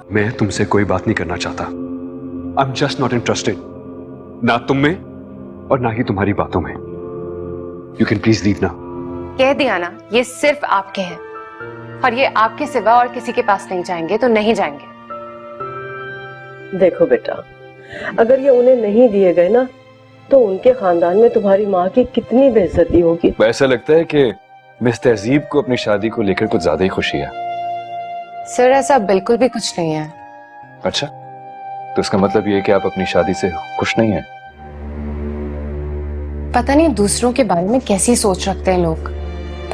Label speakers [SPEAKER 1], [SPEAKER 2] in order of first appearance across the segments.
[SPEAKER 1] मैं तुमसे कोई बात नहीं करना चाहता। I am just not interested, ना तुम में और ना ही तुम्हारी बातों में। यू कैन प्लीज लीव ना।
[SPEAKER 2] कह दिया ना, ये सिर्फ आपके हैं और ये आपके सिवा और किसी के पास नहीं जाएंगे तो नहीं जाएंगे।
[SPEAKER 3] देखो बेटा, अगर ये उन्हें नहीं दिए गए ना तो उनके खानदान में तुम्हारी माँ की कितनी बेइज्जती होगी।
[SPEAKER 4] ऐसा लगता है कि मिस तहजीब को अपनी शादी को लेकर कुछ ज्यादा ही खुशी है।
[SPEAKER 2] सर ऐसा बिल्कुल भी कुछ नहीं है।
[SPEAKER 4] अच्छा, तो इसका मतलब ये है कि आप अपनी शादी से खुश नहीं हैं?
[SPEAKER 2] पता नहीं दूसरों के बारे में कैसी सोच रखते हैं लोग।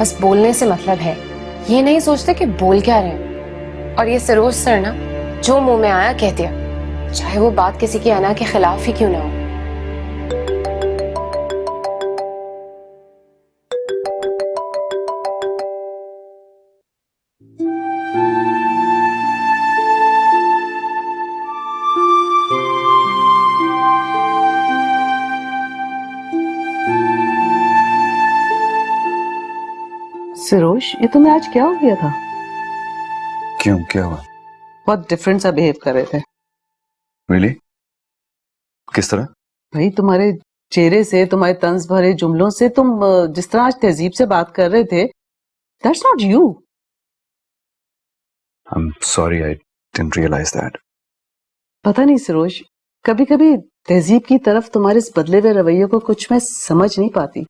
[SPEAKER 2] बस बोलने से मतलब है, ये नहीं सोचते कि बोल क्या रहे हैं। और ये सरोज सर ना, जो मुंह में आया कह दिया, चाहे वो बात किसी की अना के खिलाफ ही क्यों ना हो।
[SPEAKER 3] सरोज, ये तुम्हें आज क्या हो गया था?
[SPEAKER 4] क्यों, क्या हुआ?
[SPEAKER 3] बहुत डिफरेंट सा बिहेव कर रहे थे।
[SPEAKER 4] Really? किस तरह?
[SPEAKER 3] भाई तुम्हारे चेहरे से, तुम्हारे तंज भरे जुमलों से, तुम जिस तरह आज तहजीब से बात कर रहे थे, that's not you.
[SPEAKER 4] I'm sorry, I didn't realize that.
[SPEAKER 3] पता नहीं सरोज, कभी कभी तहजीब की तरफ तुम्हारे इस बदले हुए रवैये को कुछ मैं समझ नहीं पाती।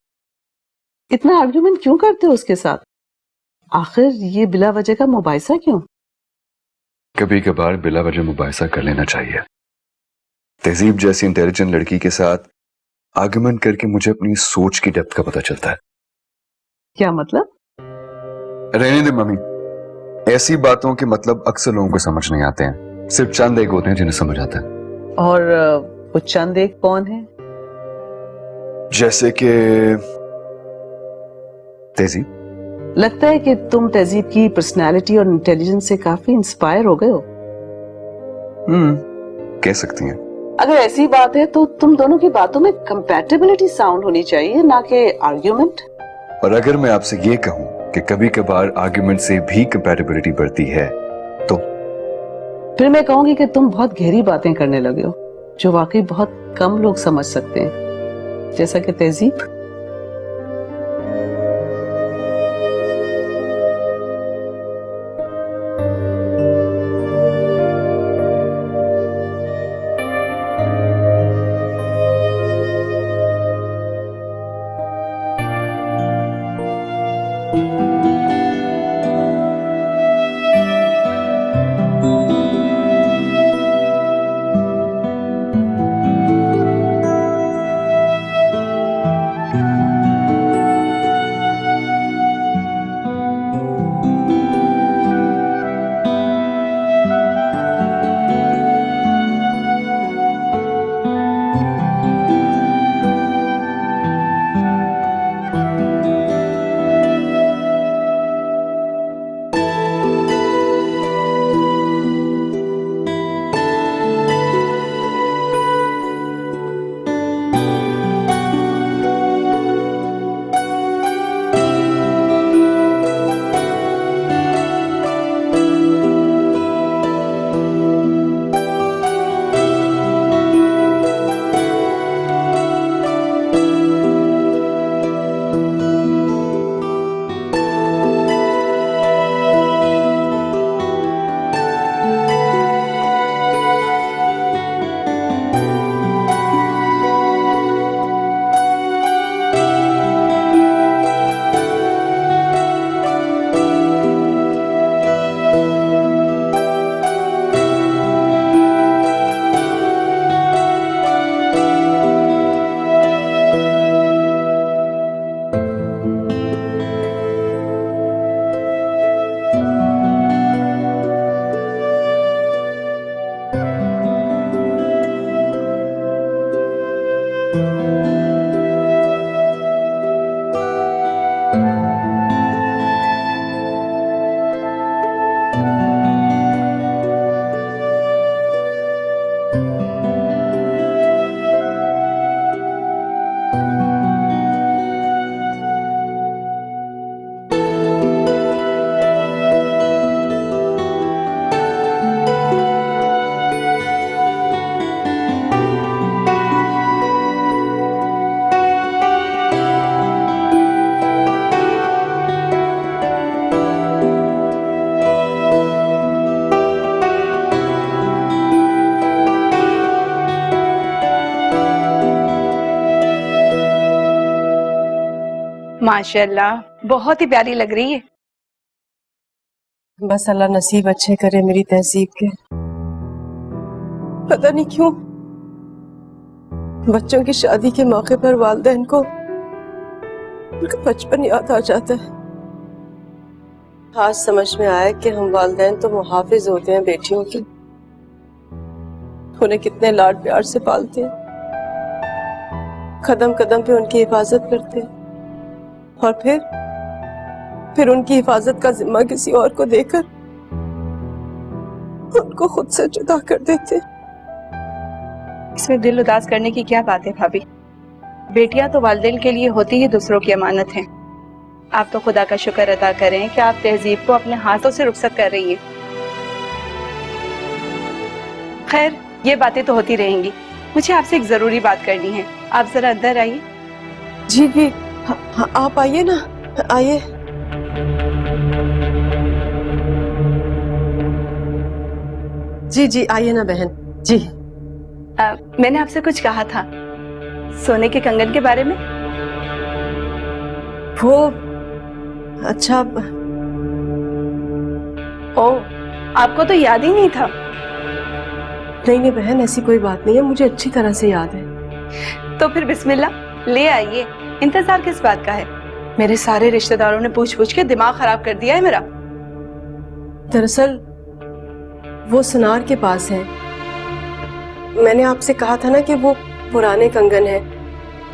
[SPEAKER 3] इतना आर्ग्यूमेंट क्यों करते हो उसके साथ? आखिर ये बिला वजह का मुबाहिसा क्यों?
[SPEAKER 4] कभी कभार बिला वजह मुबाहिसा कर लेना चाहिए। तहजीब जैसी इंटेलिजेंट लड़की के साथ आर्गुमेंट करके मुझे अपनी सोच की डेप्थ का पता चलता है।
[SPEAKER 3] क्या मतलब?
[SPEAKER 4] रहने दे मम्मी, ऐसी बातों के मतलब अक्सर लोगों को समझ नहीं आते हैं। सिर्फ चंद एक होते हैं जिन्हें समझ आता है।
[SPEAKER 3] और वो चंद एक कौन है?
[SPEAKER 4] जैसे कि तहजीब।
[SPEAKER 3] लगता है कि तुम तहजीब की पर्सनालिटी और इंटेलिजेंस से काफी इंस्पायर हो गए हो।
[SPEAKER 4] कह सकती हैं।
[SPEAKER 3] अगर ऐसी बात है तो तुम दोनों की बातों में कंपैटिबिलिटी साउंड होनी चाहिए, ना कि आर्ग्यूमेंट।
[SPEAKER 4] और अगर मैं आपसे ये कहूं कि कभी कभार आर्ग्यूमेंट से भी कंपैटिबिलिटी बढ़ती है तो
[SPEAKER 3] फिर मैं कहूंगी कि तुम बहुत गहरी बातें करने लगे हो, जो वाकई बहुत कम लोग समझ सकते हैं, जैसा कि तहजीब।
[SPEAKER 5] माशाल्लाह, बहुत ही प्यारी लग रही है।
[SPEAKER 6] बस अल्लाह नसीब अच्छे करे मेरी तहजीब के। पता नहीं क्यों बच्चों की शादी के मौके पर वालिदैन को उनका बचपन याद आ जाता है। आज समझ में आया कि हम वालिदैन तो मुहाफिज होते हैं बेटियों के, उन्हें कितने लाड प्यार से पालते हैं, कदम कदम पे उनकी हिफाजत करते हैं और फिर उनकी हिफाजत का जिम्मा किसी और को देकर उनको खुद से जुदा कर देते।
[SPEAKER 5] इसमें दिल उदास करने की क्या बात है भाभी? बेटियां तो वालिदैन के लिए होती ही दूसरों की अमानत हैं। आप तो खुदा का शुक्र अदा करें कि आप तहजीब को अपने हाथों से रुखसत कर रही हैं। खैर, ये बातें तो होती रहेंगी। मुझे आपसे एक जरूरी बात करनी है। आप जरा अंदर आइए।
[SPEAKER 6] जी जी, हाँ, आप आइए ना, आइए। जी जी, आइए ना बहन जी।
[SPEAKER 5] मैंने आपसे कुछ कहा था सोने के कंगन के बारे में।
[SPEAKER 6] वो अच्छा,
[SPEAKER 5] ओह, आपको तो याद ही नहीं था।
[SPEAKER 6] नहीं नहीं बहन, ऐसी कोई बात नहीं है, मुझे अच्छी तरह से याद है।
[SPEAKER 5] तो फिर बिस्मिल्लाह, ले आइए। इंतजार किस बात का है? मेरे सारे रिश्तेदारों ने पूछ पूछ के दिमाग खराब कर दिया है मेरा।
[SPEAKER 6] दरअसल वो सुनार के पास है। मैंने आपसे कहा था ना कि वो पुराने कंगन है,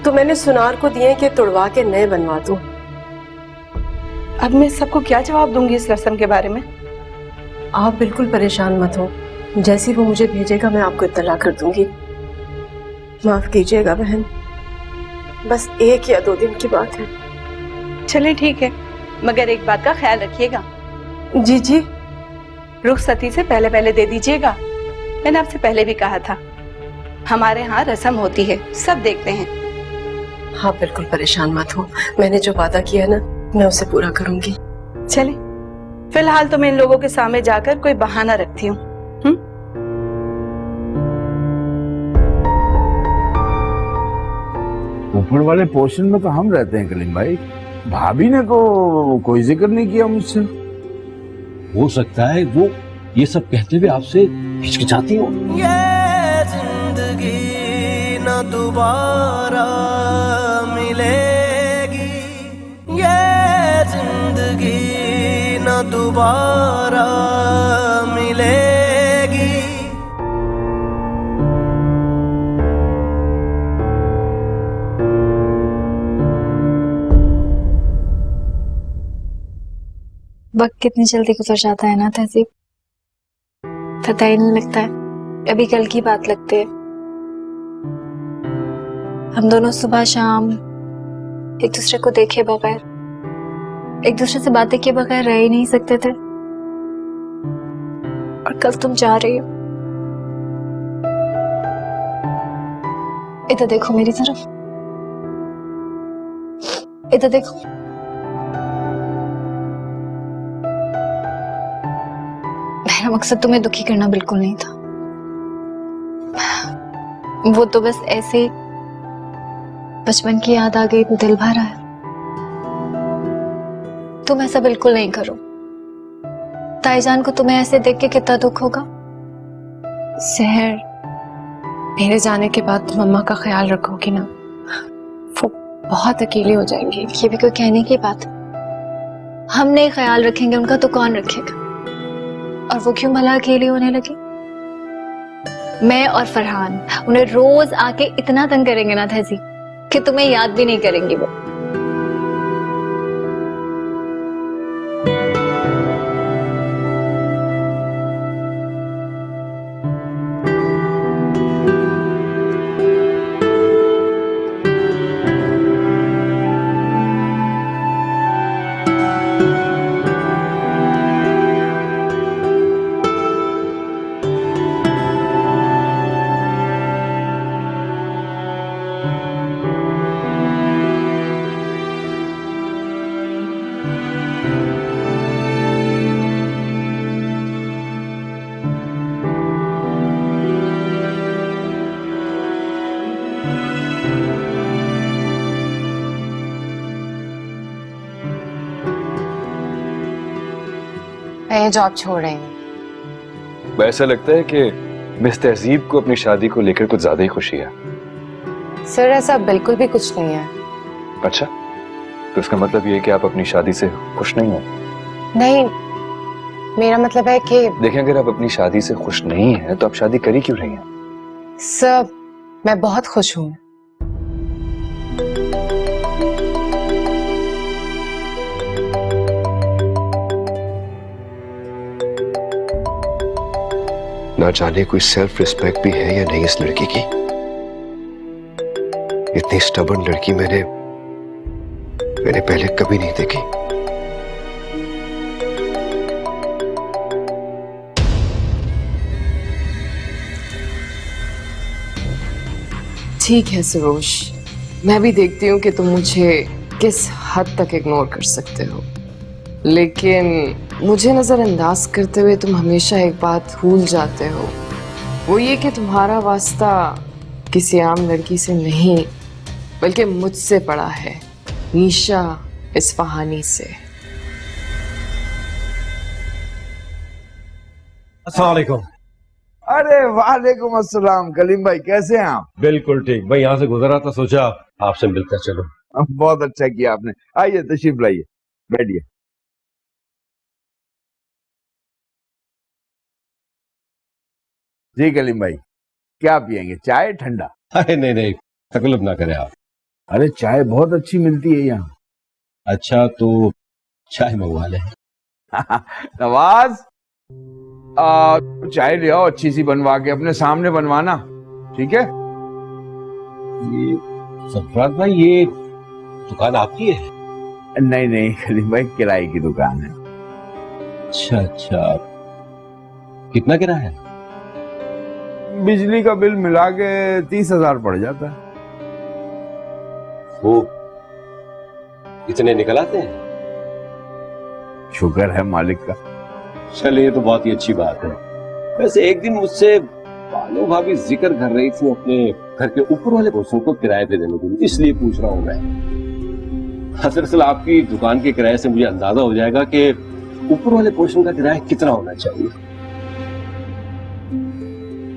[SPEAKER 6] तो मैंने सुनार को दिए कि तुड़वा के नए बनवा दूं।
[SPEAKER 5] अब मैं सबको क्या जवाब दूंगी इस रस्म के बारे में?
[SPEAKER 6] आप बिल्कुल परेशान मत हो, जैसी वो मुझे भेजेगा मैं आपको इत्तला कर दूंगी। माफ कीजिएगा बहन, बस 1 या 2 दिन की बात है।
[SPEAKER 5] चले ठीक है, मगर एक बात का ख्याल रखिएगा।
[SPEAKER 6] जी जी,
[SPEAKER 5] रुखसती से पहले पहले दे दीजिएगा। मैंने आपसे पहले भी कहा था, हमारे यहाँ रस्म होती है, सब देखते हैं।
[SPEAKER 6] हाँ बिल्कुल परेशान मत हो, मैंने जो वादा किया ना मैं उसे पूरा करूंगी।
[SPEAKER 5] चले, फिलहाल तो मैं इन लोगों के सामने जाकर कोई बहाना रखती हूँ।
[SPEAKER 7] ऊपर वाले पोर्शन में तो हम रहते हैं कलीम भाई। भाभी ने तो कोई जिक्र नहीं किया मुझसे।
[SPEAKER 8] हो सकता है वो ये सब कहते हुए आपसे हिचकिचाती हो।
[SPEAKER 9] ये जिंदगी न दोबारा मिलेगी, ये जिंदगी न दोबारा मिलेगी।
[SPEAKER 10] वक्त कितनी जल्दी गुजर जाता है ना तहजीब, पता ही नहीं लगता है। अभी कल की बात लगती है। हम दोनों सुबह शाम एक दूसरे को देखे बगैर, एक दूसरे से बातें किए बगैर रह ही नहीं सकते थे। और कल तुम जा रही हो। इधर देखो मेरी तरफ, इधर देखो। मेरा मकसद तुम्हें दुखी करना बिल्कुल नहीं था। वो तो बस ऐसे ही बचपन की याद आ गई तो दिल भर आया। तुम ऐसा बिल्कुल नहीं करो। ताईजान को तुम्हें ऐसे देख के कितना दुख होगा।
[SPEAKER 2] सहर, मेरे जाने के बाद तुम अम्मा का ख्याल रखोगी ना? वो बहुत अकेली हो जाएंगी।
[SPEAKER 10] ये भी कोई कहने की बात? हम नहीं ख्याल रखेंगे उनका तो कौन रखेगा? और वो क्यों भला अकेली होने लगी? मैं और फरहान उन्हें रोज आके इतना तंग करेंगे ना तहजीब कि तुम्हें याद भी नहीं करेंगी वो।
[SPEAKER 2] मैं जॉब छोड़ रही हूँ।
[SPEAKER 4] ऐसा लगता है कि मिस तहजीब को अपनी शादी को लेकर कुछ ज्यादा ही खुशी है।
[SPEAKER 2] सर ऐसा बिल्कुल भी कुछ नहीं है।
[SPEAKER 4] अच्छा, तो इसका मतलब ये है कि आप अपनी शादी से खुश नहीं हो?
[SPEAKER 2] नहीं, मेरा मतलब है कि
[SPEAKER 4] देखें, अगर आप अपनी शादी से खुश नहीं हैं तो आप शादी करी क्यों रही हैं?
[SPEAKER 2] सर मैं बहुत खुश हूँ।
[SPEAKER 11] ना जाने कोई सेल्फ रिस्पेक्ट भी है या नहीं इस लड़की की। इतनी स्टबर्न लड़की मैंने पहले कभी नहीं देखी।
[SPEAKER 12] ठीक है सरोज, मैं भी देखती हूँ कि तुम मुझे किस हद तक इग्नोर कर सकते हो, लेकिन मुझे नजरअंदाज करते हुए तुम हमेशा एक बात भूल जाते हो, वो ये कि तुम्हारा वास्ता किसी आम लड़की से नहीं बल्कि मुझसे पड़ा है, नीशा इस्फहानी से।
[SPEAKER 8] अस्सलाम वालेकुम।
[SPEAKER 7] अरे वालेकुम अस्सलाम। कलीम भाई कैसे हैं आप?
[SPEAKER 8] बिल्कुल ठीक। मैं यहाँ से गुजरा था, सोचा आपसे मिलकर चलो।
[SPEAKER 7] बहुत अच्छा किया आपने। आइए तशरीफ लाइए, बैठिए। जी कलीम भाई, क्या पियेंगे, चाय ठंडा?
[SPEAKER 8] अरे नहीं नहीं, तकलीफ ना करें आप।
[SPEAKER 7] अरे चाय बहुत अच्छी मिलती है यहाँ।
[SPEAKER 8] अच्छा तो चाय मंगवा लें।
[SPEAKER 7] नवाज, चाय ले आओ अच्छी सी बनवा के, अपने सामने बनवाना, ठीक है?
[SPEAKER 8] ये सरफराज भाई, ये दुकान आपकी है?
[SPEAKER 7] नहीं नहीं कलीम भाई, किराए की दुकान है।
[SPEAKER 8] अच्छा अच्छा, कितना किराया है?
[SPEAKER 7] बिजली का बिल मिला के 30,000 पड़ जाता है।
[SPEAKER 8] वो इतने निकल आते हैं?
[SPEAKER 7] शुक्र है मालिक का।
[SPEAKER 8] चलिए, ये तो बहुत ही अच्छी बात है। वैसे एक दिन मुझसे बानो भाभी जिक्र कर रही थी अपने घर के ऊपर वाले पोर्शन को किराए पे देने के लिए, इसलिए पूछ रहा हूँ मैं। दरअसल आपकी दुकान के किराए से मुझे अंदाजा हो जाएगा कि ऊपर वाले पोर्शन का किराया कितना होना चाहिए।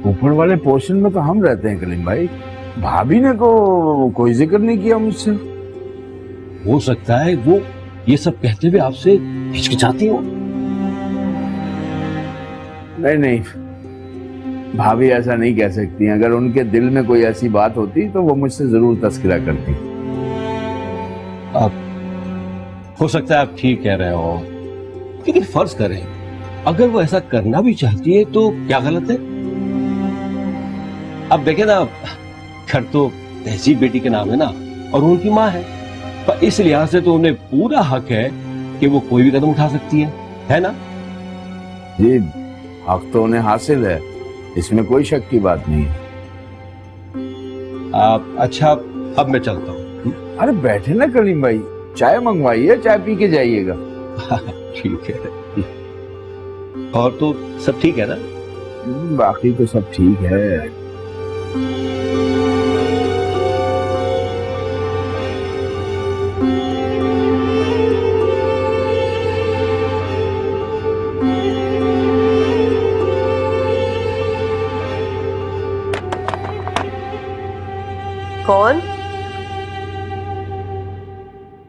[SPEAKER 7] ऊपर वाले पोर्शन में तो हम रहते हैं कलीम भाई, भाभी ने को कोई जिक्र नहीं किया मुझसे।
[SPEAKER 8] हो सकता है वो ये सब कहते हुए आपसे हिचकिचाती हो।
[SPEAKER 7] नहीं नहीं, भाभी ऐसा नहीं कह सकती। अगर उनके दिल में कोई ऐसी बात होती तो वो मुझसे जरूर तस्करा करती।
[SPEAKER 8] अब हो सकता है आप ठीक कह रहे हो, लेकिन फर्ज करें अगर वो ऐसा करना भी चाहती है तो क्या गलत है? अब देखे ना, घर तो तहजीब बेटी के नाम है ना, और उनकी माँ है, पर इस लिहाज से तो उन्हें पूरा हक है कि वो कोई भी कदम उठा सकती है ना?
[SPEAKER 7] जी, हक तो उन्हें हासिल है, इसमें कोई शक की बात नहीं है।
[SPEAKER 8] अच्छा, अब मैं चलता हूँ।
[SPEAKER 7] अरे बैठे ना कलीम भाई, चाय मंगवाइए, चाय पी के जाइएगा।
[SPEAKER 8] ठीक है। और तो सब ठीक है ना?
[SPEAKER 7] बाकी तो सब ठीक है।
[SPEAKER 6] कौन?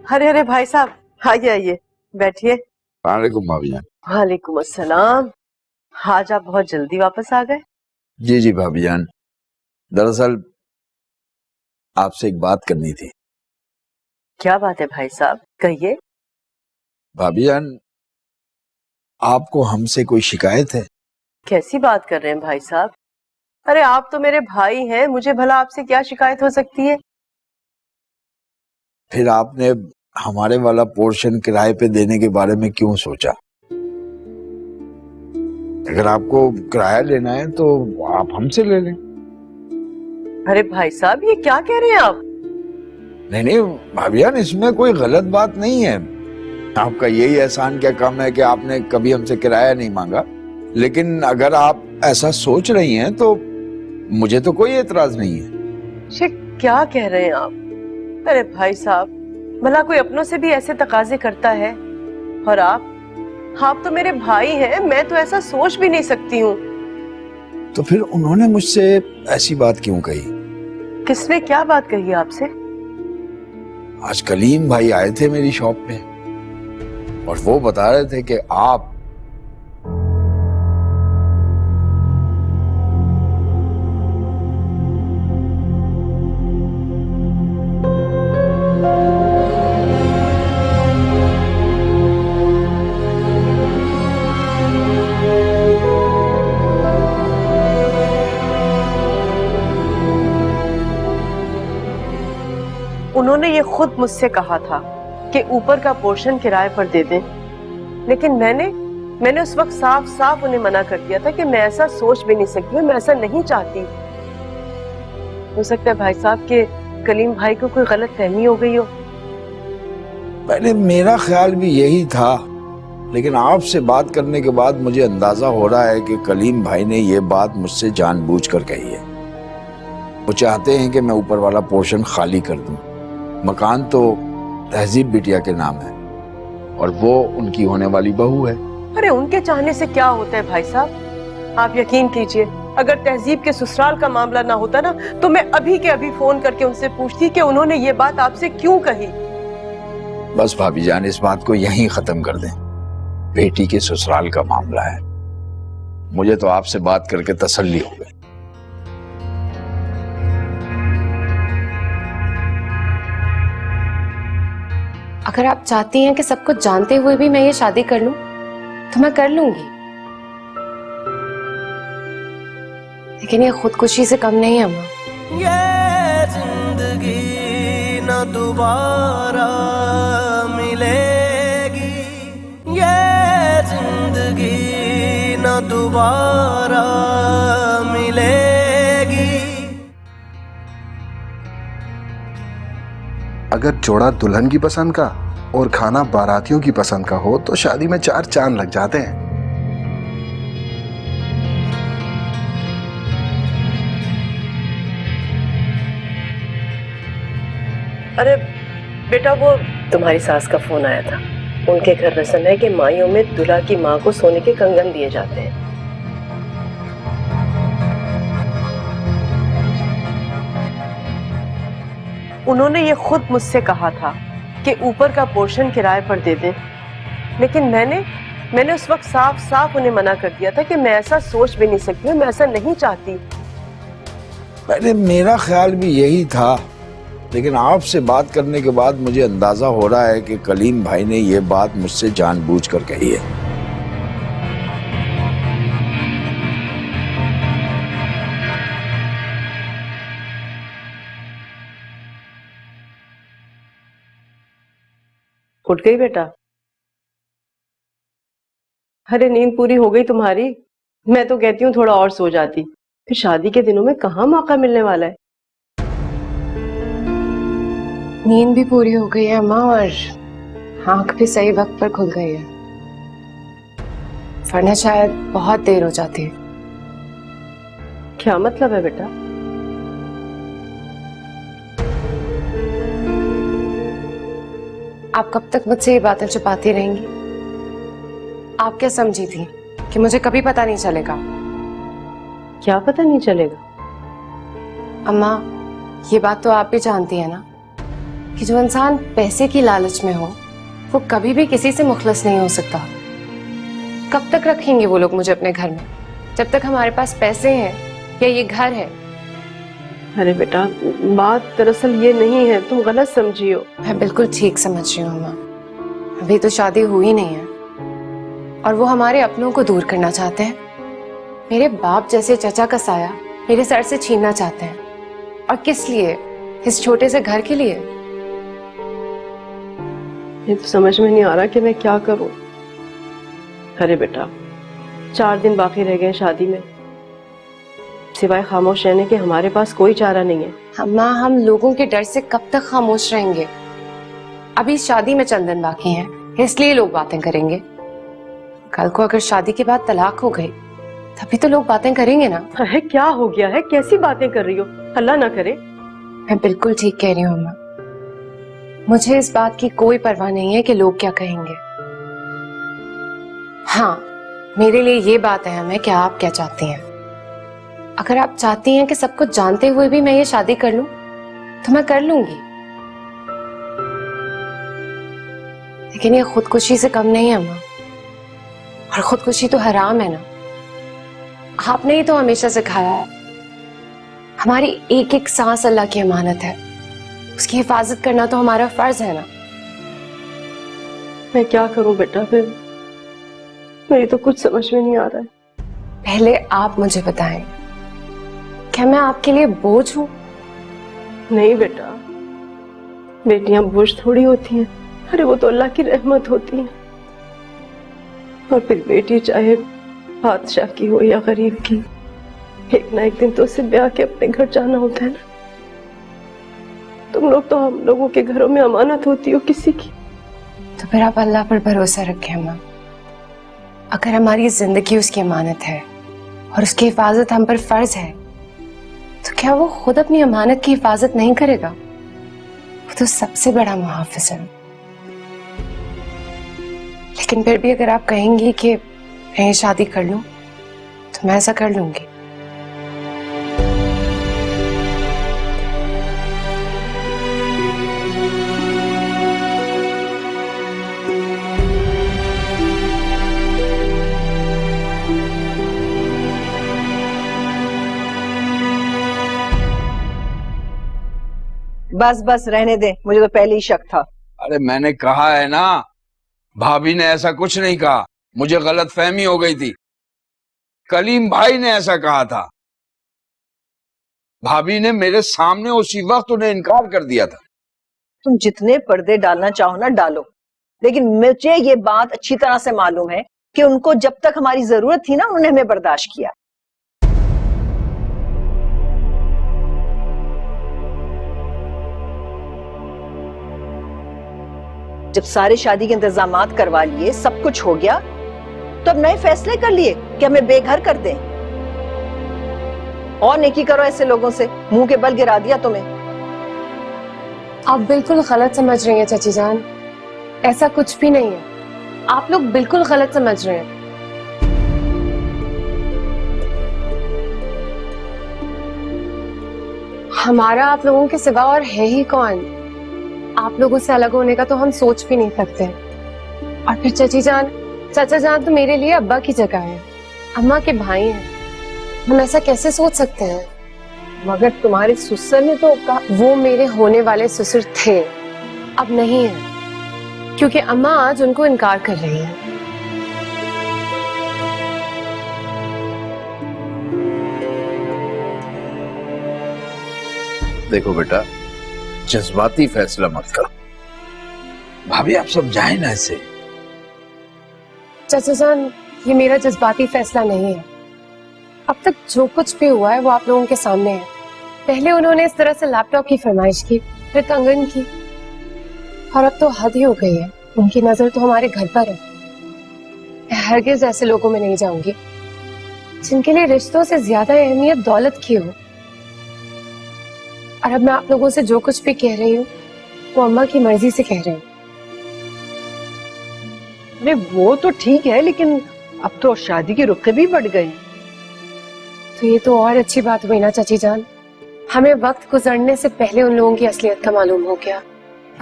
[SPEAKER 6] अरे अरे भाई साहब, आइए आइए, बैठिए।
[SPEAKER 7] वालेकुम भाभी जान।
[SPEAKER 6] वालेकुम अस्सलाम। आज आप बहुत जल्दी वापस आ गए।
[SPEAKER 7] जी जी भाभी जान, दरअसल आपसे एक बात करनी थी।
[SPEAKER 6] क्या बात है भाई साहब, कहिए।
[SPEAKER 7] भाभी जान, आपको हमसे कोई शिकायत है?
[SPEAKER 6] कैसी बात कर रहे हैं भाई साहब? अरे आप तो मेरे भाई हैं, मुझे भला आपसे क्या शिकायत हो सकती है?
[SPEAKER 7] फिर आपने हमारे वाला पोर्शन किराए पे देने के बारे में क्यों सोचा? अगर आपको किराया लेना है तो आप हमसे ले लें।
[SPEAKER 6] अरे भाई साहब, ये क्या कह रहे हैं आप?
[SPEAKER 7] नहीं नहीं भाभी जान, इसमें कोई गलत बात नहीं है। आपका यही एहसान क्या कम है कि आपने कभी हमसे किराया नहीं मांगा। लेकिन अगर आप ऐसा सोच रही हैं तो मुझे तो कोई एतराज नहीं है।
[SPEAKER 6] क्या कह रहे हैं आप? अरे भाई साहब, भला कोई अपनों से भी ऐसे तकाजे करता है? और आप आप तो मेरे भाई हैं, मैं तो ऐसा सोच भी नहीं सकती हूँ।
[SPEAKER 7] तो फिर उन्होंने मुझसे ऐसी बात क्यों कही?
[SPEAKER 6] किसने क्या बात कही आपसे?
[SPEAKER 7] आज कलीम भाई आए थे मेरी शॉप पे और वो बता रहे थे कि आप
[SPEAKER 6] उन्होंने ये खुद मुझसे कहा था कि ऊपर का पोर्शन किराए पर दे दें, लेकिन मैंने उस वक्त साफ साफ उन्हें मना कर दिया था कि मैं ऐसा सोच भी नहीं सकती हूँ, मैं ऐसा नहीं चाहती। हो सकता है भाई साहब के कलीम भाई को कोई गलत फहमी हो गई हो।
[SPEAKER 7] पहले मेरा ख्याल भी यही था, लेकिन आपसे बात करने के बाद मुझे अंदाजा हो रहा है कि कलीम भाई ने ये बात मुझसे जानबूझकर कही है। वो चाहते हैं कि मैं ऊपर वाला पोर्शन खाली कर दूं। मकान तो तहजीब बिटिया के नाम है और वो उनकी होने वाली बहू है।
[SPEAKER 6] अरे उनके चाहने से क्या होता है भाई साहब, आप यकीन कीजिए, अगर तहजीब के ससुराल का मामला ना होता ना तो मैं अभी के अभी फोन करके उनसे पूछती कि उन्होंने ये बात आपसे क्यों कही।
[SPEAKER 7] बस भाभी जान, इस बात को यहीं खत्म कर दें। बेटी के ससुराल का मामला है, मुझे तो आपसे बात करके तसल्ली हो गई।
[SPEAKER 2] अगर आप चाहती हैं कि सब कुछ जानते हुए भी मैं ये शादी कर लूं तो मैं कर लूंगी, लेकिन ये खुदकुशी से कम नहीं है अम्मा।
[SPEAKER 9] ये जिंदगी न दोबारा मिलेगी, ये जिंदगी न दोबारा मिलेगी।
[SPEAKER 11] अगर जोड़ा दुल्हन की पसंद का और खाना बारातियों की पसंद का हो तो शादी में 4 चांद लग जाते हैं।
[SPEAKER 6] अरे बेटा, वो तुम्हारी सास का फोन आया था। उनके घर रस्म है कि माइयों में दूल्हा की माँ को सोने के कंगन दिए जाते हैं। उन्होंने ये खुद मुझसे कहा था कि ऊपर का पोर्शन किराए पर दे दें, लेकिन मैंने उस वक्त साफ साफ उन्हें मना कर दिया था कि मैं ऐसा सोच भी नहीं सकती हूँ, मैं ऐसा नहीं चाहती।
[SPEAKER 7] पहले मेरा ख्याल भी यही था, लेकिन आपसे बात करने के बाद मुझे अंदाजा हो रहा है कि कलीम भाई ने ये बात मुझसे जानबूझकर कही है।
[SPEAKER 6] उठ गई बेटा? अरे नींद पूरी हो गई तुम्हारी? मैं तो कहती हूँ थोड़ा और सो जाती, फिर शादी के दिनों में कहाँ मौका मिलने वाला है।
[SPEAKER 2] नींद भी पूरी हो गई है अम्मा और आंख भी सही वक्त पर खुल गई है, वरना शायद बहुत देर हो जाती है।
[SPEAKER 6] क्या मतलब है बेटा?
[SPEAKER 2] आप कब तक मुझसे ये बातें छुपाती रहेंगी? आप क्या समझी थी कि मुझे कभी पता नहीं चलेगा?
[SPEAKER 6] क्या पता नहीं चलेगा?
[SPEAKER 2] अम्मा, ये बात तो आप भी जानती है ना कि जो इंसान पैसे की लालच में हो वो कभी भी किसी से मुखलस नहीं हो सकता। कब तक रखेंगे वो लोग मुझे अपने घर में? जब तक हमारे पास पैसे हैं या ये घर है।
[SPEAKER 6] अरे बेटा, बात दरअसल ये नहीं है, तुम गलत समझी हो।
[SPEAKER 2] मैं बिल्कुल ठीक समझ रही हूँ अम्मा, अभी तो शादी हुई नहीं है और वो हमारे अपनों को दूर करना चाहते हैं। मेरे बाप जैसे चचा का साया मेरे सर से छीनना चाहते हैं, और किस लिए? इस छोटे से घर के लिए।
[SPEAKER 6] ये तो समझ में नहीं आ रहा कि मैं क्या करूं। अरे बेटा, 4 दिन बाकी रह गए शादी में, सिवाय खामोश रहने के हमारे पास कोई चारा नहीं है।
[SPEAKER 2] अम्मा, हम लोगों के डर से कब तक खामोश रहेंगे? अभी शादी में चंद दिन बाकी हैं, इसलिए लोग बातें करेंगे। कल को अगर शादी के बाद तलाक हो गई तभी तो लोग बातें करेंगे ना।
[SPEAKER 6] अरे क्या हो गया है? कैसी बातें कर रही हो? अल्लाह ना करे।
[SPEAKER 2] मैं बिल्कुल ठीक कह रही हूँ अम्मा, मुझे इस बात की कोई परवाह नहीं है कि लोग क्या कहेंगे। हाँ, मेरे लिए ये बात अहम है कि आप क्या चाहती हैं। अगर आप चाहती हैं कि सब कुछ जानते हुए भी मैं ये शादी कर लूं, तो मैं कर लूंगी। लेकिन ये खुदकुशी से कम नहीं है अम्मा, और खुदकुशी तो हराम है ना। आपने ही तो हमेशा सिखाया है, हमारी एक एक सांस अल्लाह की अमानत है, उसकी हिफाजत करना तो हमारा फर्ज है ना।
[SPEAKER 6] मैं क्या करूं बेटा, फिर मेरी तो कुछ समझ में नहीं आ रहा है।
[SPEAKER 2] पहले आप मुझे बताएं, क्या मैं आपके लिए बोझ हूं?
[SPEAKER 6] नहीं बेटा, बेटियां बोझ थोड़ी होती हैं। अरे वो तो अल्लाह की रहमत होती है। और फिर बेटी चाहे बादशाह की हो या गरीब की, एक ना एक दिन तो उसे ब्याह के अपने घर जाना होता है ना। तुम लोग तो हम लोगों के घरों में अमानत होती हो किसी की।
[SPEAKER 2] तो फिर आप अल्लाह पर भरोसा रखें अम्मा। अगर हमारी जिंदगी उसकी अमानत है और उसकी हिफाजत हम पर फर्ज है, तो क्या वो खुद अपनी अमानत की हिफाजत नहीं करेगा? वो तो सबसे बड़ा मुहाफिज है। लेकिन फिर भी अगर आप कहेंगी कि मैं ये शादी कर लूं, तो मैं ऐसा कर लूंगी।
[SPEAKER 13] बस बस रहने दे, मुझे तो पहले ही शक था।
[SPEAKER 7] अरे मैंने कहा है ना, भाभी ने ऐसा कुछ नहीं कहा, मुझे गलतफहमी हो गई थी। कलीम भाई ने ऐसा कहा था। भाभी ने मेरे सामने उसी वक्त उन्हें इनकार कर दिया था।
[SPEAKER 13] तुम जितने पर्दे डालना चाहो ना डालो, लेकिन मुझे ये बात अच्छी तरह से मालूम है कि उनको जब तक हमारी जरूरत थी ना, उन्होंने हमें बर्दाश्त किया। जब सारे शादी के इंतजामात करवा लिए, सब कुछ हो गया, तो अब नए फैसले कर लिए कि हमें बेघर कर दें। और नेकी करो ऐसे लोगों से, मुंह के बल गिरा दिया तुम्हें।
[SPEAKER 2] आप बिल्कुल गलत समझ रही हैं चाची जान, ऐसा कुछ भी नहीं है। आप लोग बिल्कुल गलत समझ रहे हैं। हमारा आप लोगों के सिवा और है ही कौन? आप लोगों से अलग होने का तो हम सोच भी नहीं सकते। और फिर चाची जान, चाचा जान तो मेरे लिए अब्बा की जगह है, अम्मा के भाई हैं। हम ऐसा कैसे सोच सकते हैं?
[SPEAKER 13] मगर तुम्हारे ससुर ने तो कहा।
[SPEAKER 2] वो मेरे होने वाले ससुर थे, अब नहीं है, क्योंकि अम्मा आज उनको इनकार कर रही है।
[SPEAKER 7] देखो बेटा, जज्बाती फैसला मत करो। भाभी आप समझाएं ना इसे।
[SPEAKER 2] चाचा जान, ये मेरा जज्बाती फैसला नहीं है। अब तक जो कुछ भी हुआ है वो आप लोगों के सामने है। पहले उन्होंने इस तरह से लैपटॉप की फरमाइश की, फिर कंगन की, और अब तो हद ही हो गई है। उनकी नजर तो हमारे घर पर है। मैं हरगिज ऐसे लोगों में नहीं जाऊंगी जिनके लिए रिश्तों से ज्यादा अहमियत दौलत की हो। और अब मैं आप लोगों से जो कुछ भी कह रही हूँ, वो अम्मा की मर्जी से कह रही हूँ।
[SPEAKER 13] अरे वो तो ठीक है, लेकिन अब तो शादी की रुख भी बढ़ गई।
[SPEAKER 2] तो ये तो और अच्छी बात हुई ना चाची जान। हमें वक्त गुजरने से पहले उन लोगों की असलियत का मालूम हो गया,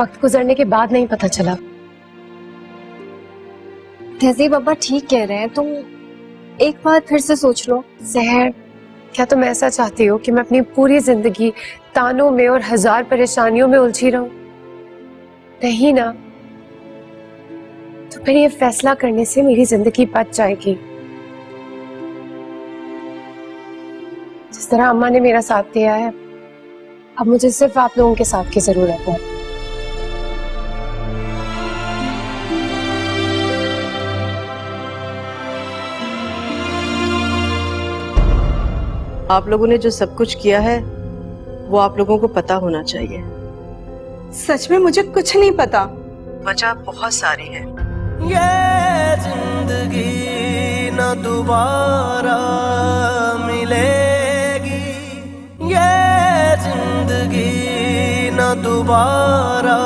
[SPEAKER 2] वक्त गुजरने के बाद नहीं पता चला।
[SPEAKER 10] तहजीब अब्बा ठीक कह रहे हैं, तुम एक बार फिर से सोच लो।
[SPEAKER 2] सहर, क्या तुम ऐसा चाहती हो कि मैं अपनी पूरी जिंदगी तानों में और हजार परेशानियों में उलझी रहूं? नहीं ना। तो फिर ये फैसला करने से मेरी जिंदगी बच जाएगी। जिस तरह अम्मा ने मेरा साथ दिया है, अब मुझे सिर्फ आप लोगों के साथ की जरूरत है।
[SPEAKER 6] आप लोगों ने जो सब कुछ किया है वो आप लोगों को पता होना चाहिए।
[SPEAKER 5] सच में मुझे कुछ नहीं पता।
[SPEAKER 13] वजह बहुत सारी है।
[SPEAKER 9] ये जिंदगी न दोबारा मिलेगी, ये जिंदगी न दोबारा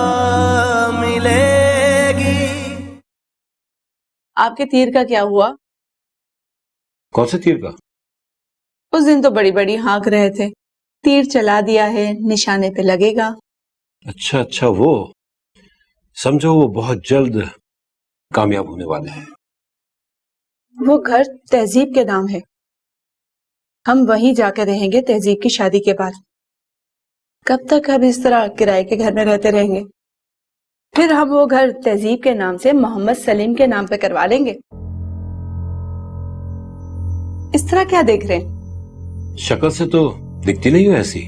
[SPEAKER 9] मिलेगी।
[SPEAKER 5] आपके तीर का क्या हुआ?
[SPEAKER 8] कौन से तीर का?
[SPEAKER 5] उस दिन तो बड़ी बड़ी हाँक रहे थे, तीर चला दिया है, निशाने पे लगेगा।
[SPEAKER 8] अच्छा अच्छा, वो समझो वो बहुत जल्द कामयाब होने वाले हैं।
[SPEAKER 5] वो घर तहजीब के नाम है, हम वहीं जाकर रहेंगे तहजीब की शादी के बाद। कब तक हम इस तरह किराए के घर में रहते रहेंगे? फिर हम वो घर तहजीब के नाम से मोहम्मद सलीम के नाम पे करवा लेंगे। इस तरह क्या देख रहे हैं?
[SPEAKER 8] शक्ल से तो दिखती नहीं हो ऐसी।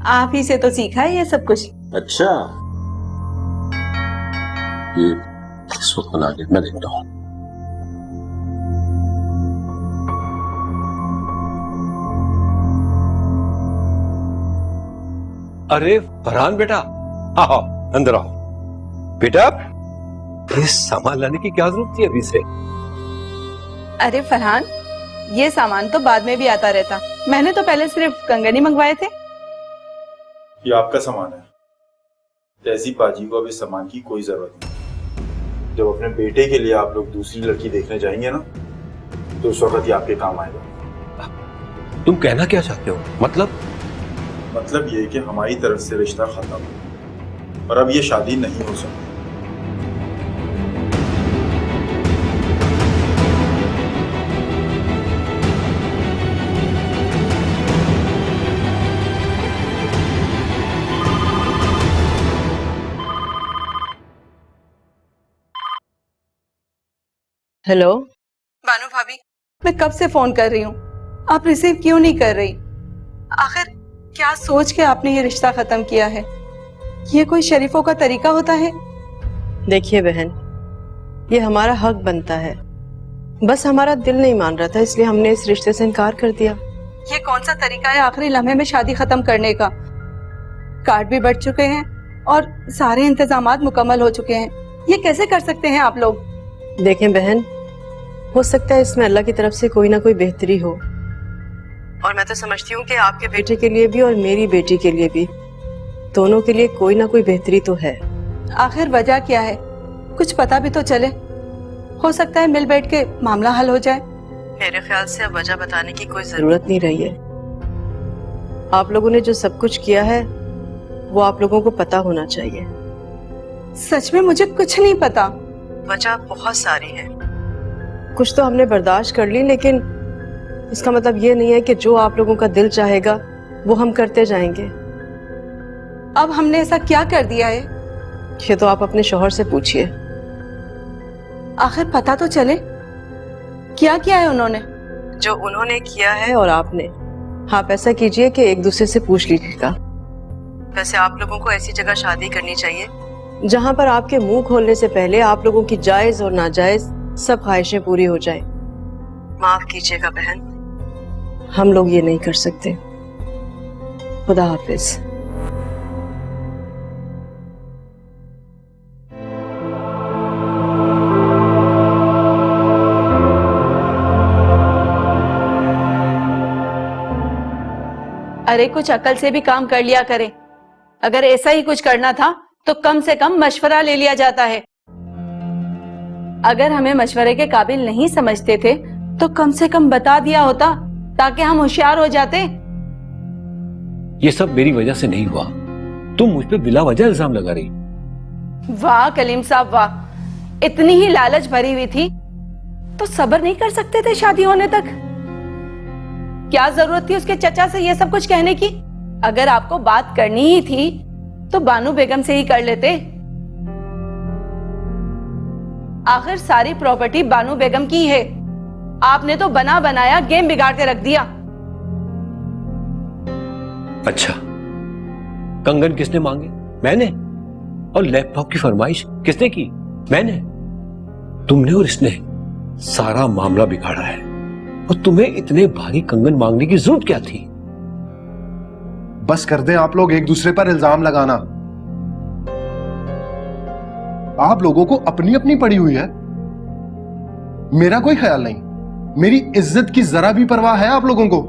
[SPEAKER 5] आप ही से तो सीखा है ये सब कुछ।
[SPEAKER 8] अच्छा, ये किस वक्त बना के मैं देखता हूँ। अरे फरहान बेटा, आओ अंदर आओ। बेटा, ये सामान लाने की क्या जरूरत थी अभी से?
[SPEAKER 5] अरे फरहान, ये सामान तो बाद में भी आता रहता, मैंने तो पहले सिर्फ कंगन ही मंगवाए थे।
[SPEAKER 14] ये आपका सामान है, तहजीब बाजी को अब इस सामान की कोई जरूरत नहीं। जब अपने बेटे के लिए आप लोग दूसरी लड़की देखने जाएंगे ना, तो उस वक्त ये आपके काम आएगा।
[SPEAKER 8] तुम कहना क्या चाहते हो?
[SPEAKER 14] मतलब ये कि हमारी तरफ से रिश्ता खत्म और अब ये शादी नहीं हो सकती।
[SPEAKER 5] हेलो बानू भाभी, मैं कब से फोन कर रही हूँ, आप रिसीव क्यों नहीं कर रही? आखिर क्या सोच के आपने ये रिश्ता खत्म किया है? ये कोई शरीफों का तरीका होता है?
[SPEAKER 6] देखिए बहन, ये हमारा हक बनता है, बस हमारा दिल नहीं मान रहा था, इसलिए हमने इस रिश्ते से इनकार कर दिया।
[SPEAKER 5] ये कौन सा तरीका है आखिरी लम्हे में शादी खत्म करने का? कार्ड भी बढ़ चुके हैं और सारे इंतजामात मुकम्मल हो चुके हैं, ये कैसे कर सकते हैं आप लोग?
[SPEAKER 6] देखें बहन, हो सकता है इसमें अल्लाह की तरफ से कोई ना कोई बेहतरी हो, और मैं तो समझती हूँ कि आपके बेटे के लिए भी और मेरी बेटी के लिए भी, दोनों के लिए कोई ना कोई बेहतरी तो है।
[SPEAKER 5] आखिर वजह क्या है, कुछ पता भी तो चले, हो सकता है मिल बैठ के मामला हल हो जाए।
[SPEAKER 6] मेरे ख्याल से अब वजह बताने की कोई जरूरत नहीं रही है। आप लोगों ने जो सब कुछ किया है वो आप लोगों को पता होना चाहिए।
[SPEAKER 5] सच में मुझे कुछ नहीं पता।
[SPEAKER 6] वजह बहुत सारी है, कुछ तो हमने बर्दाश्त कर ली, लेकिन इसका मतलब ये नहीं है कि जो आप लोगों का दिल चाहेगा वो हम करते जाएंगे।
[SPEAKER 5] अब हमने ऐसा क्या कर दिया है?
[SPEAKER 6] ये तो आप अपने शौहर से पूछिए।
[SPEAKER 5] आखिर पता तो चले क्या किया है उन्होंने।
[SPEAKER 6] जो उन्होंने किया है और आपने, आप ऐसा कीजिए कि एक दूसरे से पूछ लीजिएगा। वैसे आप लोगों को ऐसी जगह शादी करनी चाहिए जहां पर आपके मुंह खोलने से पहले आप लोगों की जायज और नाजायज सब ख्वाहिशें पूरी हो जाए। माफ कीजिएगा बहन, हम लोग ये नहीं कर सकते। खुदा हाफिज।
[SPEAKER 5] अरे कुछ अकल से भी काम कर लिया करें। अगर ऐसा ही कुछ करना था तो कम से कम मशवरा ले लिया जाता है। अगर हमें मशवरे के काबिल नहीं समझते थे तो कम से कम बता दिया होता ताकि हम होशियार हो जाते।
[SPEAKER 8] ये सब मेरी वजह से नहीं हुआ, तुम मुझ पे बिला वजह इल्जाम लगा रही।
[SPEAKER 5] वाह कलीम साहब वाह, इतनी ही लालच भरी हुई थी तो सब्र नहीं कर सकते थे शादी होने तक? क्या जरूरत थी उसके चचा से ये सब कुछ कहने की? अगर आपको बात करनी ही थी तो बानू बेगम से ही कर लेते। आखिर सारी प्रॉपर्टी बानू बेगम की है, आपने तो बना बनाया गेम बिगाड़ के रख दिया।
[SPEAKER 8] अच्छा, कंगन किसने मांगे? मैंने। और लैपटॉप की फरमाइश किसने की? मैंने। तुमने और इसने सारा मामला बिगाड़ा है, और तुम्हें इतने भारी कंगन मांगने की जरूरत क्या थी?
[SPEAKER 11] बस कर दें आप लोग एक दूसरे पर इल्जाम लगाना। आप लोगों को अपनी अपनी पड़ी हुई है, मेरा कोई ख्याल नहीं। मेरी इज्जत की जरा भी परवाह है आप लोगों को?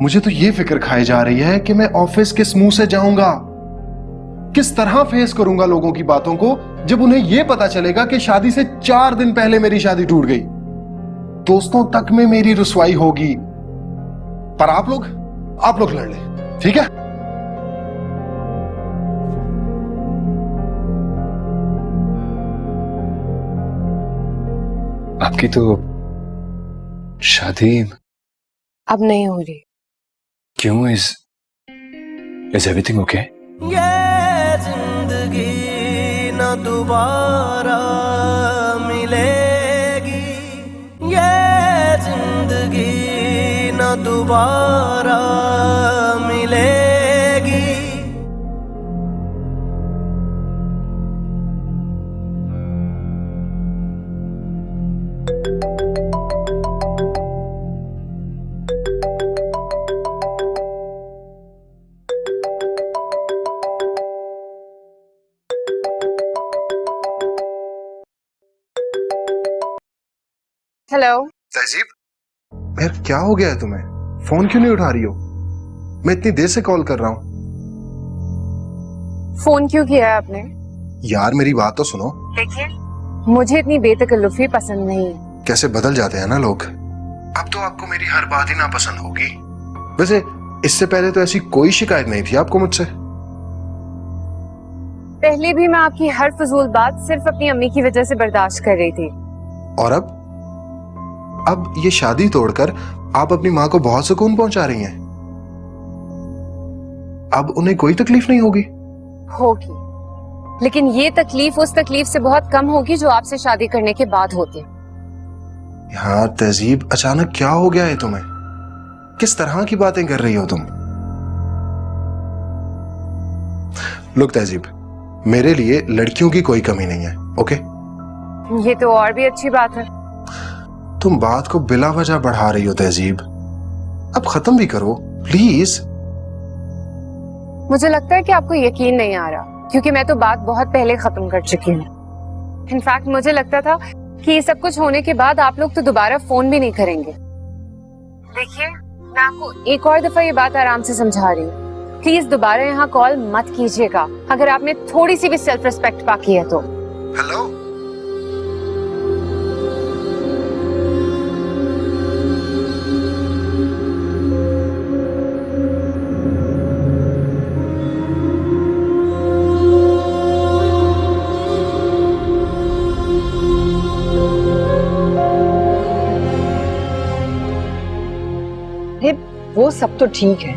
[SPEAKER 11] मुझे तो यह फिक्र खाई जा रही है कि मैं ऑफिस किस मुंह से जाऊंगा। किस तरह फेस करूंगा लोगों की बातों को जब उन्हें यह पता चलेगा कि शादी से 4 दिन पहले मेरी शादी टूट गई। दोस्तों तक में मेरी रुसवाई होगी। पर आप लोग लड़ ले, ठीक है?
[SPEAKER 1] आपकी तो शादी
[SPEAKER 2] अब नहीं हो रही।
[SPEAKER 1] क्यों? Is everything okay?
[SPEAKER 9] ये जिंदगी न दोबारा मिलेगी, ये जिंदगी न दोबारा मिलेगी।
[SPEAKER 2] हेलो
[SPEAKER 11] तहजीब, यार क्या हो गया है तुम्हें? फोन क्यों नहीं उठा रही हो? मैं इतनी देर से कॉल कर रहा हूँ।
[SPEAKER 2] फोन क्यों किया है आपने?
[SPEAKER 11] यार मेरी बात तो सुनो।
[SPEAKER 2] देखिए, मुझे इतनी बेतकल्लुफी पसंद नहीं है।
[SPEAKER 11] कैसे बदल जाते हैं ना लोग। अब तो आपको मेरी हर बात ही नापसंद होगी। वैसे इससे पहले तो ऐसी कोई शिकायत नहीं थी आपको मुझसे।
[SPEAKER 2] पहले भी मैं आपकी हर फजूल बात सिर्फ अपनी अम्मी की वजह से बर्दाश्त कर रही थी।
[SPEAKER 11] और अब ये शादी तोड़कर आप अपनी माँ को बहुत सुकून पहुंचा रही हैं। अब उन्हें कोई तकलीफ नहीं होगी?
[SPEAKER 2] होगी, लेकिन ये तकलीफ उस तकलीफ से बहुत कम होगी जो आपसे शादी करने के बाद होती है।
[SPEAKER 11] यार तहजीब, अचानक क्या हो गया है तुम्हें? किस तरह की बातें कर रही हो तुम? लुक तहजीब, मेरे लिए लड़कियों की कोई कमी नहीं है, ओके?
[SPEAKER 2] ये तो और भी अच्छी बात है।
[SPEAKER 11] तुम बात को बिला वजह बढ़ा रही हो तहजीब। अब खत्म भी करो प्लीज।
[SPEAKER 2] मुझे लगता है कि आपको यकीन नहीं आ रहा, क्योंकि मैं तो बात बहुत पहले खत्म कर चुकी हूँ। इनफैक्ट मुझे लगता था कि ये सब कुछ होने के बाद आप लोग तो दोबारा फोन भी नहीं करेंगे। देखिए, मैं आपको एक और दफा ये बात आराम से समझा रही हूँ। प्लीज दोबारा यहाँ कॉल मत कीजिएगा, अगर आपने थोड़ी सी भी सेल्फ रिस्पेक्ट बाकी है तो।
[SPEAKER 11] हेलो,
[SPEAKER 13] वो सब तो ठीक है,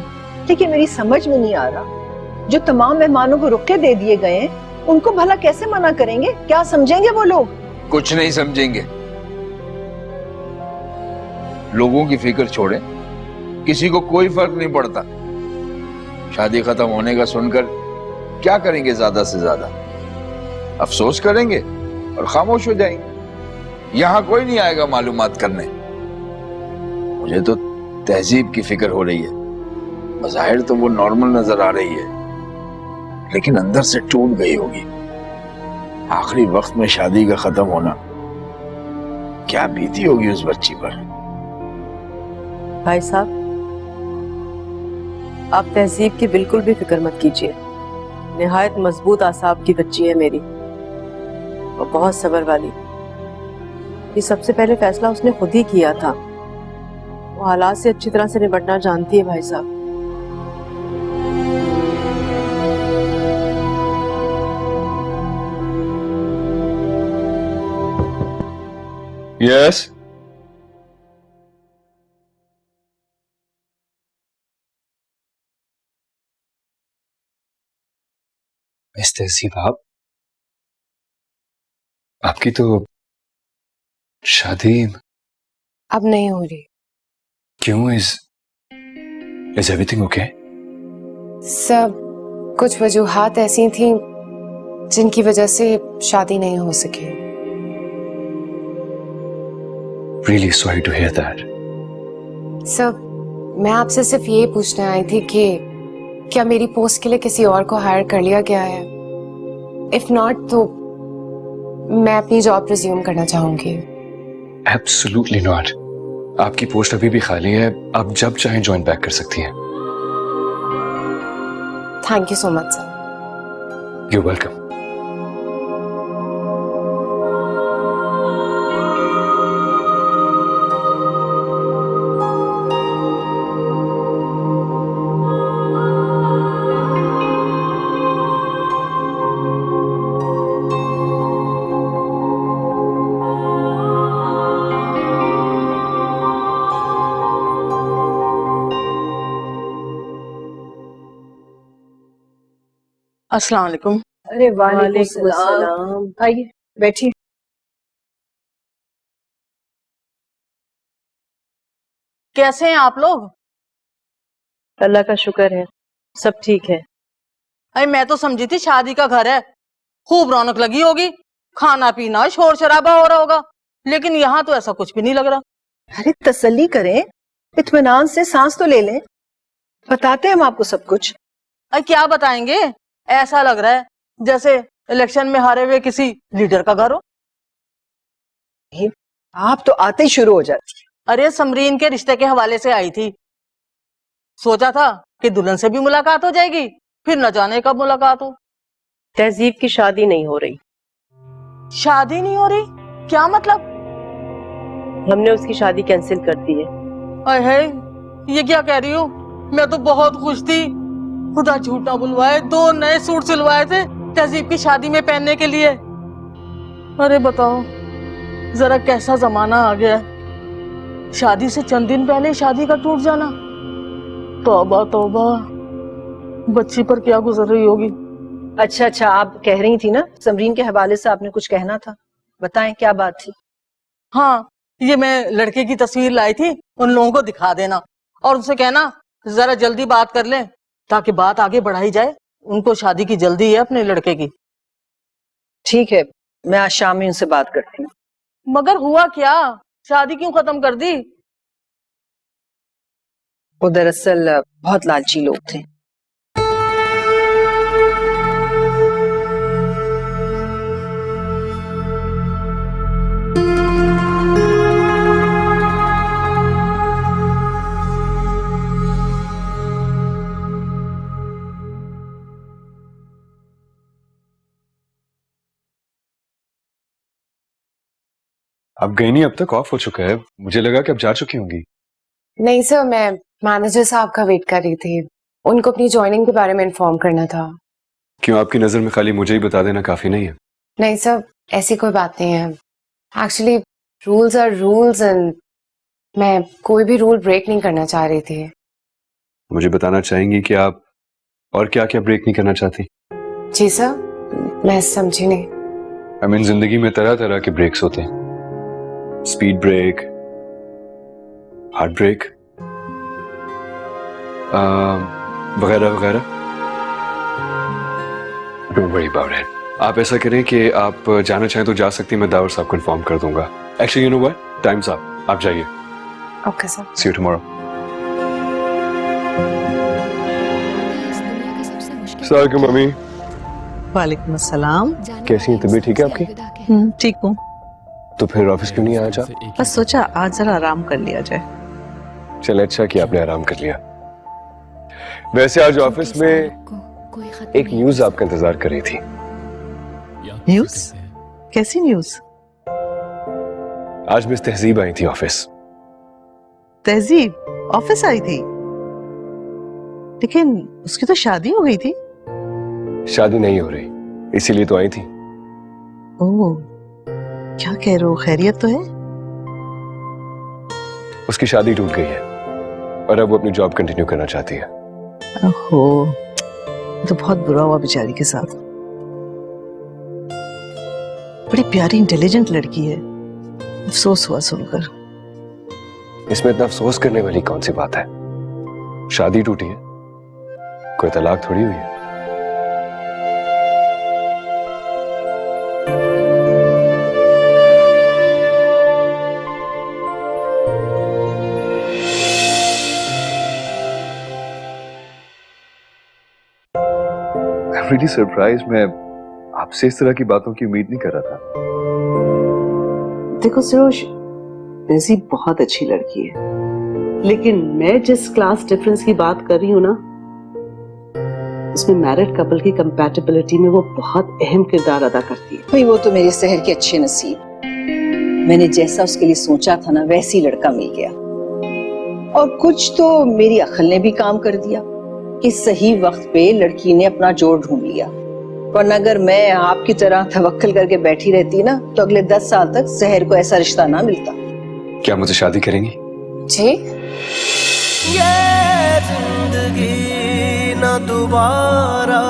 [SPEAKER 13] लेकिन मेरी समझ में नहीं आ रहा, जो तमाम मेहमानों को रुके दे दिए गए हैं उनको भला कैसे मना करेंगे? क्या समझेंगे वो लोग?
[SPEAKER 7] कुछ नहीं समझेंगे। लोगों की फिक्र छोड़े, किसी को कोई फर्क नहीं पड़ता। शादी खत्म होने का सुनकर क्या करेंगे? ज्यादा से ज्यादा अफसोस करेंगे और खामोश हो जाएंगे। यहां कोई नहीं आएगा मालूमात करने। मुझे तो तहजीब की फिक्र हो रही है। बज़ाहिर तो वो नॉर्मल नजर आ रही है, लेकिन अंदर से टूट गई होगी। आखिरी वक्त में शादी का खत्म होना, क्या बीती होगी उस बच्ची पर।
[SPEAKER 6] भाई साहब, आप तहजीब की बिल्कुल भी फिक्र मत कीजिए। निहायत मजबूत आसाब की बच्ची है मेरी, और बहुत सब्र वाली। ये सबसे पहले फैसला उसने खुद ही किया था। वो हालात से अच्छी तरह से निपटना जानती है भाई साहब।
[SPEAKER 1] यस, मिस तहजीब, आपकी तो शादी
[SPEAKER 2] अब नहीं हो रही।
[SPEAKER 1] क्यों? Is everything okay?
[SPEAKER 2] सब कुछ वजूहात ऐसी थी जिनकी वजह से शादी नहीं हो सकी।
[SPEAKER 1] Really sorry to hear that.
[SPEAKER 2] सब, मैं आपसे सिर्फ ये पूछने आई थी कि क्या मेरी पोस्ट के लिए किसी और को हायर कर लिया गया है? इफ नॉट तो मैं अपनी जॉब रिज्यूम करना चाहूंगी।
[SPEAKER 1] Absolutely not. आपकी पोस्ट अभी भी खाली है, आप जब चाहें ज्वाइन बैक कर सकती हैं।
[SPEAKER 2] Thank you so much sir.
[SPEAKER 1] You welcome.
[SPEAKER 5] अस्सलाम वालेकुम।
[SPEAKER 13] अरे वालेकुम सलाम। आइए बैठिए।
[SPEAKER 5] कैसे हैं आप लोग?
[SPEAKER 6] अल्लाह का शुक्र है, सब ठीक है।
[SPEAKER 5] अरे मैं तो समझी थी शादी का घर है, खूब रौनक लगी होगी, खाना पीना शोर शराबा हो रहा होगा, लेकिन यहाँ तो ऐसा कुछ भी नहीं लग रहा।
[SPEAKER 13] अरे तसल्ली करें, इत्मीनान से सांस तो ले लें, बताते हैं हम आपको सब कुछ।
[SPEAKER 5] अरे क्या बताएंगे, ऐसा लग रहा है जैसे इलेक्शन में हारे हुए किसी लीडर का घर हो।
[SPEAKER 13] आप तो आते ही शुरू हो जाती।
[SPEAKER 5] अरे समरीन के रिश्ते के हवाले से आई थी, सोचा था कि दुल्हन से भी मुलाकात हो जाएगी, फिर न जाने कब मुलाकात हो।
[SPEAKER 6] तहजीब की शादी नहीं हो रही।
[SPEAKER 5] शादी नहीं हो रही? क्या मतलब?
[SPEAKER 6] हमने उसकी शादी कैंसिल कर दी है।
[SPEAKER 5] अरे ये क्या कह रही हो? मैं तो बहुत खुश थी, खुदा झूठ ना बुलवाए 2 नए सूट सिलवाए थे तहजीब की शादी में पहनने के लिए। अरे बताओ जरा कैसा जमाना आ गया है, शादी से चंद दिन पहले शादी का टूट जाना। तौबा तौबा, बच्ची पर क्या गुजर रही होगी।
[SPEAKER 13] अच्छा, आप कह रही थी ना समरीन के हवाले से आपने कुछ कहना था, बताएं क्या बात थी।
[SPEAKER 5] हाँ, ये मैं लड़के की तस्वीर लाई थी, उन लोगों को दिखा देना और उनसे कहना जरा जल्दी बात कर लें ताकि बात आगे बढ़ाई जाए। उनको शादी की जल्दी है अपने लड़के की।
[SPEAKER 13] ठीक है, मैं आज शाम में उनसे बात करती हूँ।
[SPEAKER 5] मगर हुआ क्या, शादी क्यों खत्म कर दी?
[SPEAKER 13] वो दरअसल बहुत लालची लोग थे।
[SPEAKER 1] आप गई नहीं, अब तक ऑफ हो चुका है, मुझे लगा कि अब जा चुकी होंगी।
[SPEAKER 2] नहीं सर, मैं मैनेजर साहब का वेट कर रही थी, उनको अपनी ज्वाइनिंग के बारे में इन्फॉर्म करना था।
[SPEAKER 1] क्यों, आपकी नजर में खाली मुझे ही बता देना काफी नहीं है?
[SPEAKER 2] नहीं सर, ऐसी कोई बात नहीं है। Actually rules are rules and मैं कोई भी रूल ब्रेक नहीं करना चाह रही थी।
[SPEAKER 1] मुझे बताना चाहेंगी कि आप और क्या क्या ब्रेक नहीं करना चाहती?
[SPEAKER 2] जी सर, मैं समझी नहीं।
[SPEAKER 1] आई मीन जिंदगी में तरह तरह के ब्रेक्स होते हैं, स्पीड ब्रेक, हार्ट ब्रेक वगैरह वगैरह। Don't worry about it. आप ऐसा करें कि आप जाना चाहें तो जा सकती हैं, मैं दावर साहब को इन्फॉर्म कर दूंगा। Actually you know what, time's up, आप जाइए।
[SPEAKER 2] Okay sir.
[SPEAKER 1] See you tomorrow. अस्सलाम वालेकुम मम्मी।
[SPEAKER 3] वालेकुम अस्सलाम।
[SPEAKER 1] कैसी हैं, तबीयत ठीक है आपकी?
[SPEAKER 3] ठीक हूँ।
[SPEAKER 1] तो फिर ऑफिस क्यों नहीं आया? जा
[SPEAKER 3] बस सोचा आज जरा आराम कर लिया जाए।
[SPEAKER 1] चले, अच्छा कि आपने आराम कर लिया। वैसे आज ऑफिस में एक न्यूज आपका इंतजार कर रही थी।
[SPEAKER 3] न्यूज? कैसी न्यूज?
[SPEAKER 1] आज मिस तहजीब आई थी ऑफिस।
[SPEAKER 3] तहजीब ऑफिस आई थी? लेकिन उसकी तो शादी हो गई थी।
[SPEAKER 1] शादी नहीं हो रही, इसीलिए तो आई थी।
[SPEAKER 3] ओह, क्या कह रहे हो, खैरियत तो है?
[SPEAKER 1] उसकी शादी टूट गई है और अब वो अपनी जॉब कंटिन्यू करना चाहती है।
[SPEAKER 3] ओहो, तो बहुत बुरा हुआ बेचारी के साथ। बड़ी प्यारी इंटेलिजेंट लड़की है, अफसोस हुआ सुनकर।
[SPEAKER 1] इसमें इतना अफसोस करने वाली कौन सी बात है? शादी टूटी है, कोई तलाक थोड़ी हुई है।
[SPEAKER 4] रियली सरप्राइज, मैं आपसे इस तरह की बातों की उम्मीद नहीं कर रहा था।
[SPEAKER 3] देखो सरोज, तहजीब बहुत अच्छी लड़की है, लेकिन मैं जिस क्लास डिफरेंस की बात कर रही हूँ ना, उसमें मैरिड कपल की कंपैटिबिलिटी में वो बहुत अहम किरदार अदा करती है।
[SPEAKER 13] भाई वो तो मेरे शहर के अच्छे नसीब, मैंने जैसा उसके लिए सोचा था ना वैसी लड़का मिल गया। और कुछ तो मेरी अक्ल ने भी काम कर दिया कि सही वक्त पे लड़की ने अपना जोड़ ढूंढ लिया, वरना अगर मैं आपकी तरह तवक्कल करके बैठी रहती ना तो अगले 10 साल तक शहर को ऐसा रिश्ता ना मिलता।
[SPEAKER 1] क्या मुझे शादी करेंगी?
[SPEAKER 2] जी
[SPEAKER 9] ये जिंदगी न दोबारा